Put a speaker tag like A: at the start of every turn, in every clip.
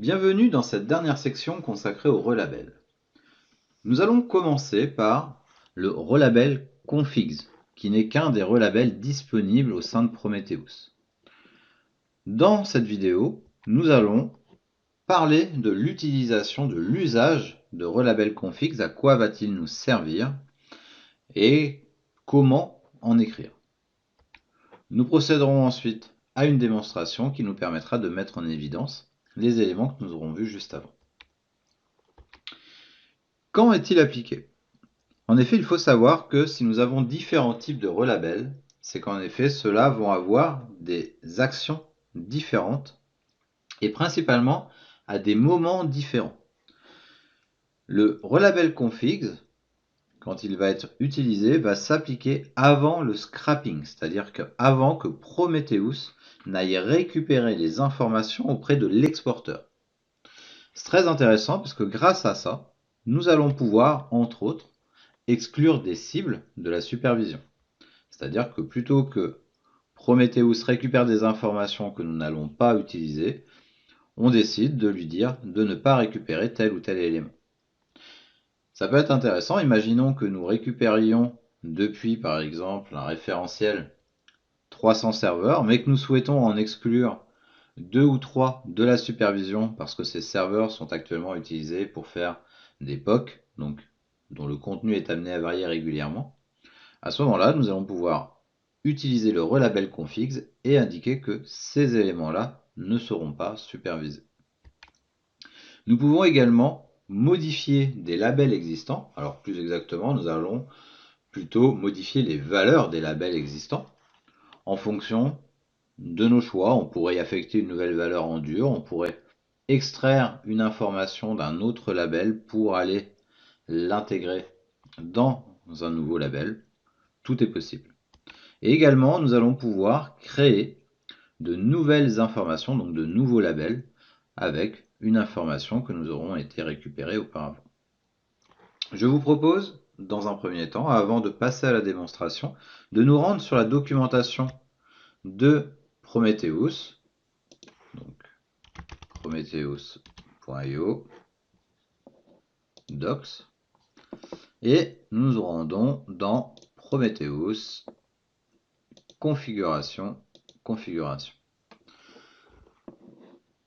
A: Bienvenue dans cette dernière section consacrée au relabel. Nous allons commencer par le relabel Configs, qui n'est qu'un des relabels disponibles au sein de Prometheus. Dans cette vidéo, nous allons parler de l'utilisation, de l'usage de relabel Configs, à quoi va-t-il nous servir et comment en écrire. Nous procéderons ensuite à une démonstration qui nous permettra de mettre en évidence les éléments que nous aurons vus juste avant. Quand est-il appliqué? En effet, il faut savoir que si nous avons différents types de relabels, c'est qu'en effet, ceux-là vont avoir des actions différentes et principalement à des moments différents. Le relabel Configs, quand il va être utilisé, va s'appliquer avant le scrapping, c'est-à-dire qu'avant que Prometheus n'aille récupérer les informations auprès de l'exporteur. C'est très intéressant parce que grâce à ça, nous allons pouvoir, entre autres, exclure des cibles de la supervision. C'est-à-dire que plutôt que Prometheus récupère des informations que nous n'allons pas utiliser, on décide de lui dire de ne pas récupérer tel ou tel élément. Ça peut être intéressant, imaginons que nous récupérions depuis par exemple un référentiel 300 serveurs, mais que nous souhaitons en exclure 2 ou 3 de la supervision parce que ces serveurs sont actuellement utilisés pour faire des POC, donc dont le contenu est amené à varier régulièrement. À ce moment-là, nous allons pouvoir utiliser le relabel Configs et indiquer que ces éléments-là ne seront pas supervisés. Nous pouvons également modifier des labels existants. Alors plus exactement, nous allons plutôt modifier les valeurs des labels existants en fonction de nos choix. On pourrait y affecter une nouvelle valeur en dur, on pourrait extraire une information d'un autre label pour aller l'intégrer dans un nouveau label. Tout est possible. Et également, nous allons pouvoir créer de nouvelles informations, donc de nouveaux labels, avec une information que nous aurons été récupérée auparavant. Je vous propose, dans un premier temps, avant de passer à la démonstration, de nous rendre sur la documentation de Prometheus, donc prometheus.io, docs, et nous nous rendons dans Prometheus, configuration.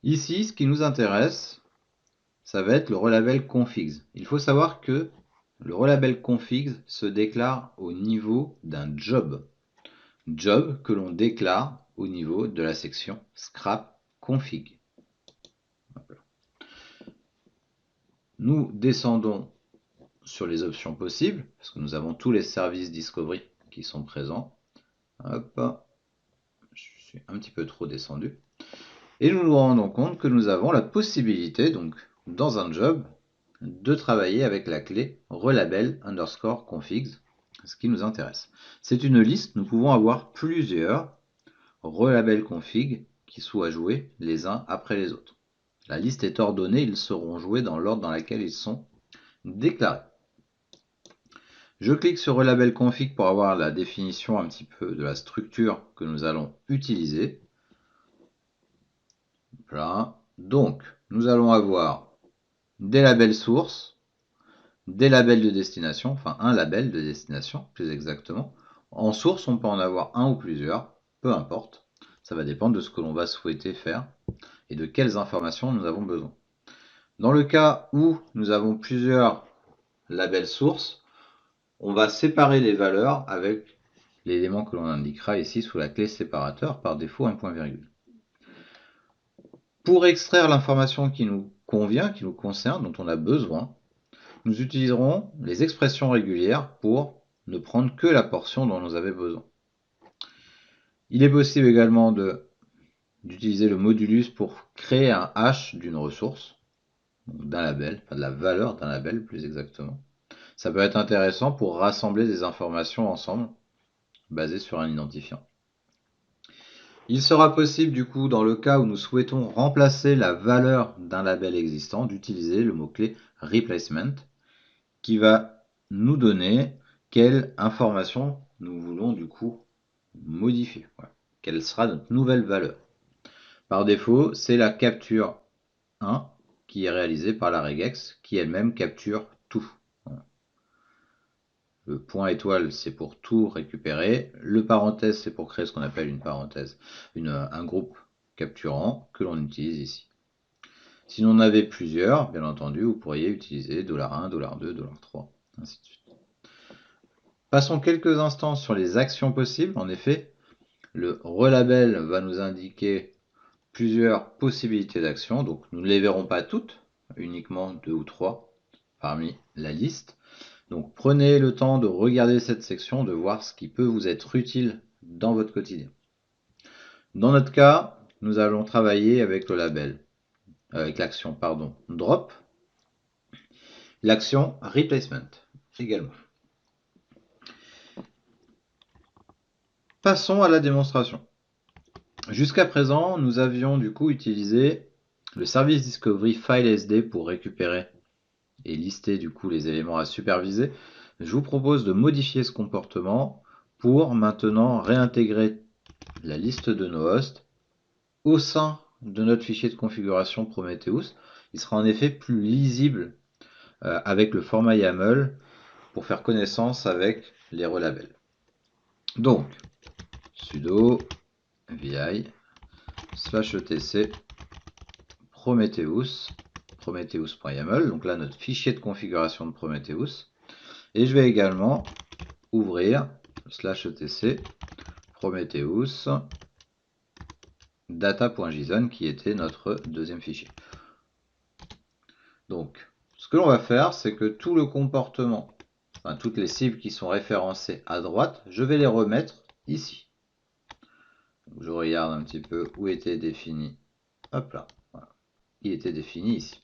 A: Ici, ce qui nous intéresse, ça va être le relabel Configs. Il faut savoir que le relabel Configs se déclare au niveau d'un job. Job que l'on déclare au niveau de la section scrap config. Nous descendons sur les options possibles, parce que nous avons tous les services Discovery qui sont présents. Hop, je suis un petit peu trop descendu. Et nous nous rendons compte que nous avons la possibilité, donc dans un job, de travailler avec la clé relabel underscore configs, ce qui nous intéresse. C'est une liste, nous pouvons avoir plusieurs relabel config qui soient joués les uns après les autres. La liste est ordonnée, ils seront joués dans l'ordre dans lequel ils sont déclarés. Je clique sur relabel config pour avoir la définition un petit peu de la structure que nous allons utiliser. Voilà. Donc, nous allons avoir des labels sources, des labels de destination, enfin un label de destination plus exactement. En source, on peut en avoir un ou plusieurs, peu importe. Ça va dépendre de ce que l'on va souhaiter faire et de quelles informations nous avons besoin. Dans le cas où nous avons plusieurs labels sources, on va séparer les valeurs avec l'élément que l'on indiquera ici sous la clé séparateur, par défaut un point virgule. Pour extraire l'information qui nous convient, qui nous concerne, dont on a besoin, nous utiliserons les expressions régulières pour ne prendre que la portion dont nous avons besoin. Il est possible également d'utiliser le modulus pour créer un hash d'une ressource, d'un label, enfin de la valeur d'un label plus exactement. Ça peut être intéressant pour rassembler des informations ensemble, basées sur un identifiant. Il sera possible du coup, dans le cas où nous souhaitons remplacer la valeur d'un label existant, d'utiliser le mot-clé replacement, qui va nous donner quelle information nous voulons du coup modifier. Voilà. Quelle sera notre nouvelle valeur. Par défaut, c'est la capture 1 qui est réalisé par la regex qui elle-même capture tout. Le point étoile, c'est pour tout récupérer. Le parenthèse, c'est pour créer ce qu'on appelle une parenthèse, un groupe capturant que l'on utilise ici. Si l'on en avait plusieurs, bien entendu, vous pourriez utiliser $1, $2, $3, ainsi de suite. Passons quelques instants sur les actions possibles. En effet, le relabel va nous indiquer plusieurs possibilités d'actions. Donc nous ne les verrons pas toutes, uniquement 2 ou 3 parmi la liste. Donc prenez le temps de regarder cette section, de voir ce qui peut vous être utile dans votre quotidien. Dans notre cas, nous allons travailler avec le label, avec l'action drop, l'action replacement également. Passons à la démonstration. Jusqu'à présent, nous avions du coup utilisé le service discovery FileSD pour récupérer et lister du coup les éléments à superviser. Je vous propose de modifier ce comportement pour maintenant réintégrer la liste de nos hosts au sein de notre fichier de configuration Prometheus. Il sera en effet plus lisible avec le format YAML pour faire connaissance avec les relabels. Donc, sudo vi /etc prometheus.yaml, donc là notre fichier de configuration de Prometheus, et je vais également ouvrir /etc prometheus data.json qui était notre deuxième fichier. Donc ce que l'on va faire, c'est que tout le comportement, enfin toutes les cibles qui sont référencées à droite, je vais les remettre ici. Donc, je regarde un petit peu où était défini. Hop là, voilà. Il était défini ici.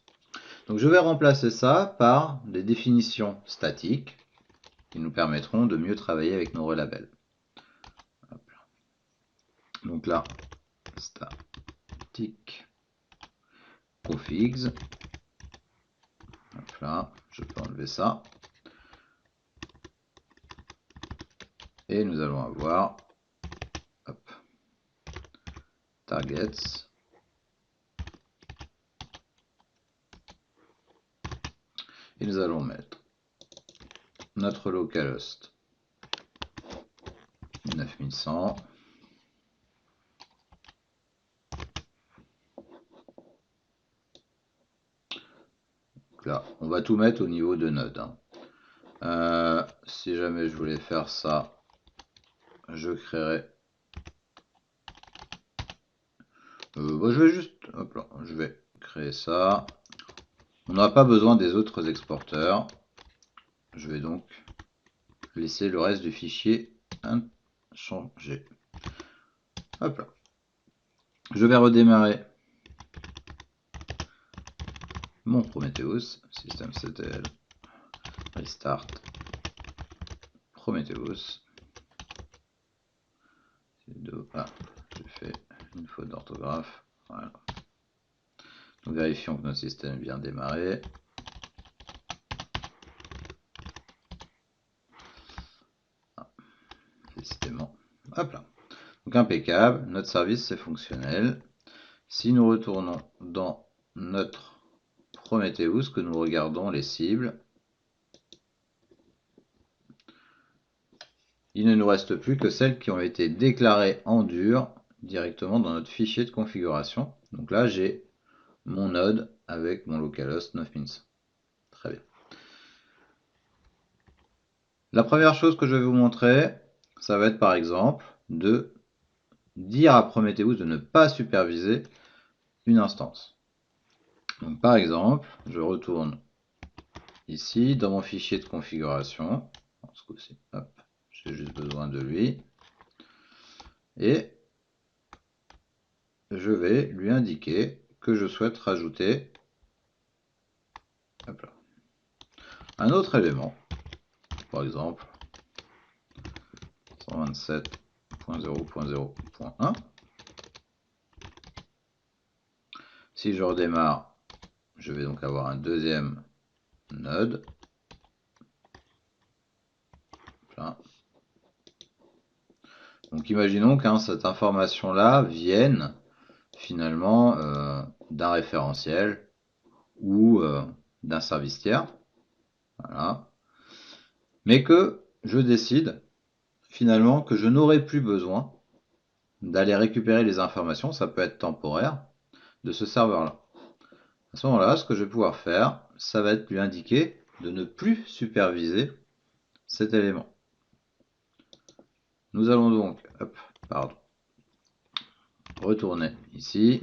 A: Donc je vais remplacer ça par des définitions statiques qui nous permettront de mieux travailler avec nos relabels. Donc là, static configs. Hop là, je peux enlever ça. Et nous allons avoir targets. Et nous allons mettre notre localhost 9100. Donc là, on va tout mettre au niveau de node. Si jamais je voulais faire ça, je créerai. Je vais juste, hop là, je vais créer ça. On n'aura pas besoin des autres exporteurs. Je vais donc laisser le reste du fichier inchangé. Hop là. Je vais redémarrer mon Prometheus, systemctl, restart, Prometheus. Ah, j'ai fait une faute d'orthographe. Voilà. Donc vérifions que notre système est bien démarré. Ah, décidément. Hop là. Donc impeccable, notre service c'est fonctionnel. Si nous retournons dans notre Prometheus, que nous regardons les cibles, il ne nous reste plus que celles qui ont été déclarées en dur directement dans notre fichier de configuration. Donc là, j'ai mon node avec mon localhost 9100. Très bien. La première chose que je vais vous montrer, ça va être par exemple de dire à Prometheus de ne pas superviser une instance. Donc par exemple, je retourne ici dans mon fichier de configuration. Ce coup-ci, hop, j'ai juste besoin de lui. Et je vais lui indiquer que je souhaite rajouter hop là, un autre élément, par exemple 127.0.0.1. Si je redémarre, je vais donc avoir un deuxième node. Là. Donc imaginons que cette information-là vienne finalement d'un référentiel ou d'un service tiers. Voilà. Mais que je décide finalement que je n'aurai plus besoin d'aller récupérer les informations, ça peut être temporaire, de ce serveur-là. À ce moment-là, ce que je vais pouvoir faire, ça va être lui indiquer de ne plus superviser cet élément. Nous allons donc retourner ici.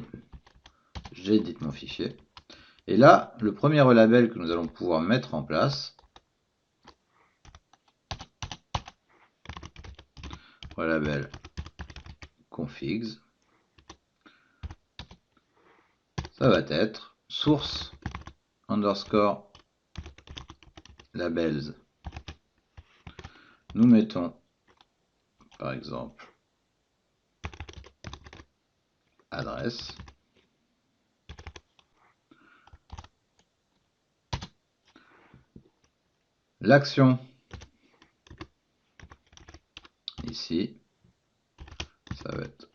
A: J'édite mon fichier. Et là, le premier relabel que nous allons pouvoir mettre en place, relabel configs, ça va être source underscore labels. Nous mettons par exemple adresse. L'action ici, ça va être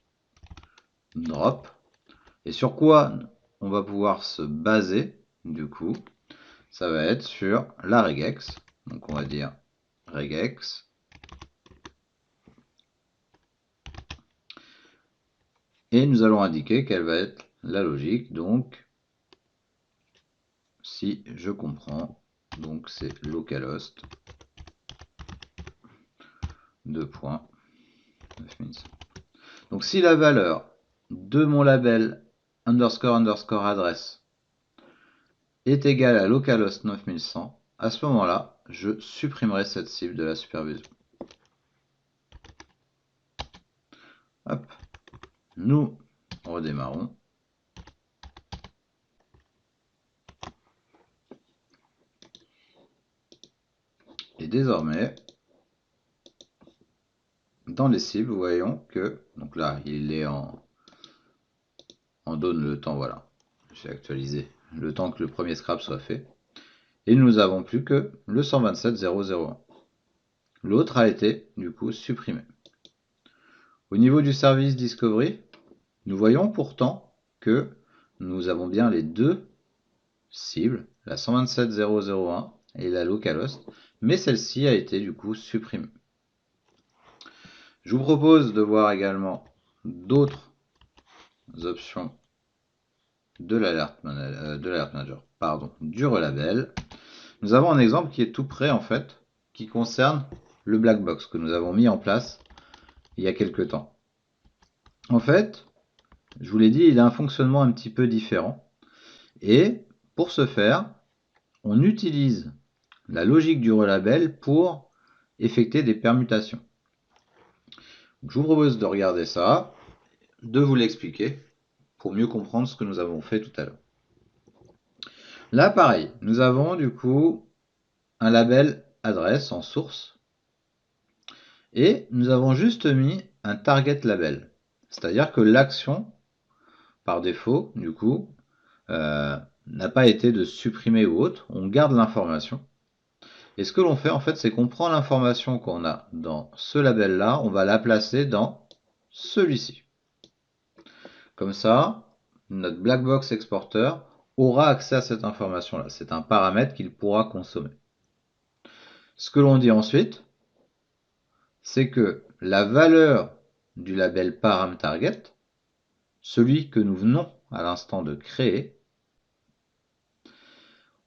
A: drop. Et sur quoi on va pouvoir se baser du coup? Ça va être sur la regex. Donc on va dire regex. Et nous allons indiquer quelle va être la logique. Donc, si je comprends, donc c'est localhost 2.9000. Donc si la valeur de mon label underscore adresse est égale à localhost 9100, à ce moment-là, je supprimerai cette cible de la supervision. Hop. Nous redémarrons. Et désormais, dans les cibles, voyons que, donc là, il est en donne le temps, voilà. J'ai actualisé le temps que le premier scrap soit fait. Et nous n'avons plus que le 127.001. L'autre a été, du coup, supprimé. Au niveau du service Discovery, nous voyons pourtant que nous avons bien les deux cibles, la 127.001 et la localhost, mais celle-ci a été du coup supprimée. Je vous propose de voir également d'autres options de l'alert manager, du relabel. Nous avons un exemple qui est tout prêt en fait, qui concerne le black box que nous avons mis en place il y a quelques temps. En fait, je vous l'ai dit, il a un fonctionnement un petit peu différent. Et pour ce faire, on utilise la logique du relabel pour effectuer des permutations. Donc, je vous propose de regarder ça, de vous l'expliquer pour mieux comprendre ce que nous avons fait tout à l'heure. Là, pareil, nous avons du coup un label adresse en source et nous avons juste mis un target label. C'est-à-dire que l'action, par défaut, du coup, n'a pas été de supprimer ou autre. On garde l'information. Et ce que l'on fait, en fait, c'est qu'on prend l'information qu'on a dans ce label-là, on va la placer dans celui-ci. Comme ça, notre black box exporter aura accès à cette information-là. C'est un paramètre qu'il pourra consommer. Ce que l'on dit ensuite, c'est que la valeur du label param_target, celui que nous venons à l'instant de créer,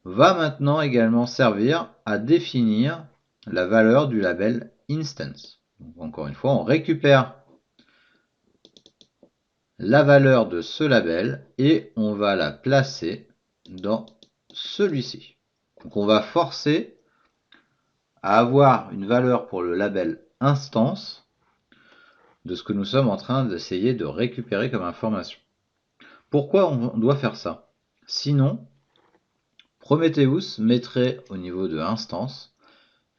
A: va maintenant également servir à définir la valeur du label instance. Donc, encore une fois, on récupère la valeur de ce label et on va la placer dans celui-ci. Donc on va forcer à avoir une valeur pour le label instance de ce que nous sommes en train d'essayer de récupérer comme information. Pourquoi on doit faire ça? Sinon, Prometheus mettrait au niveau de instance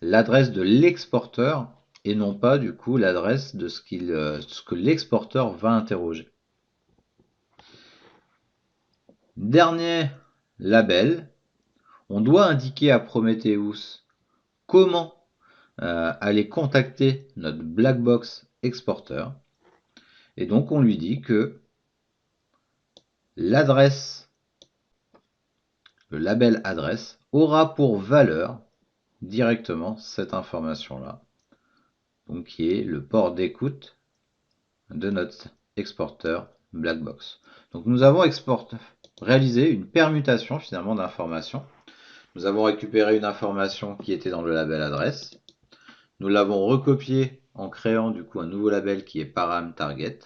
A: l'adresse de l'exporteur et non pas du coup l'adresse de ce que l'exporteur va interroger. Dernier label, on doit indiquer à Prometheus comment aller contacter notre black box exporteur. Et donc on lui dit que l'adresse le label adresse aura pour valeur directement cette information-là, donc qui est le port d'écoute de notre exporteur Blackbox. Donc nous avons réalisé une permutation finalement d'informations. Nous avons récupéré une information qui était dans le label adresse. Nous l'avons recopié en créant du coup un nouveau label qui est param target.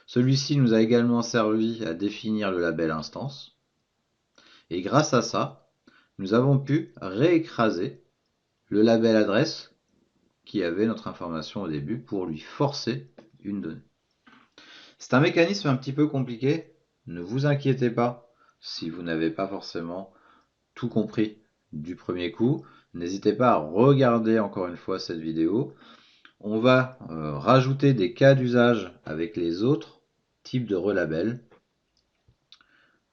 A: Celui-ci nous a également servi à définir le label instance. Et grâce à ça, nous avons pu réécraser le label adresse qui avait notre information au début pour lui forcer une donnée. C'est un mécanisme un petit peu compliqué. Ne vous inquiétez pas si vous n'avez pas forcément tout compris du premier coup. N'hésitez pas à regarder encore une fois cette vidéo. On va rajouter des cas d'usage avec les autres types de relabels.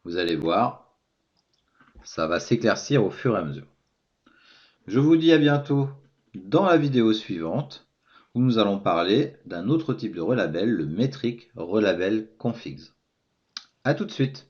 A: Vous allez voir, ça va s'éclaircir au fur et à mesure. Je vous dis à bientôt dans la vidéo suivante où nous allons parler d'un autre type de relabel, le metric relabel configs. A tout de suite.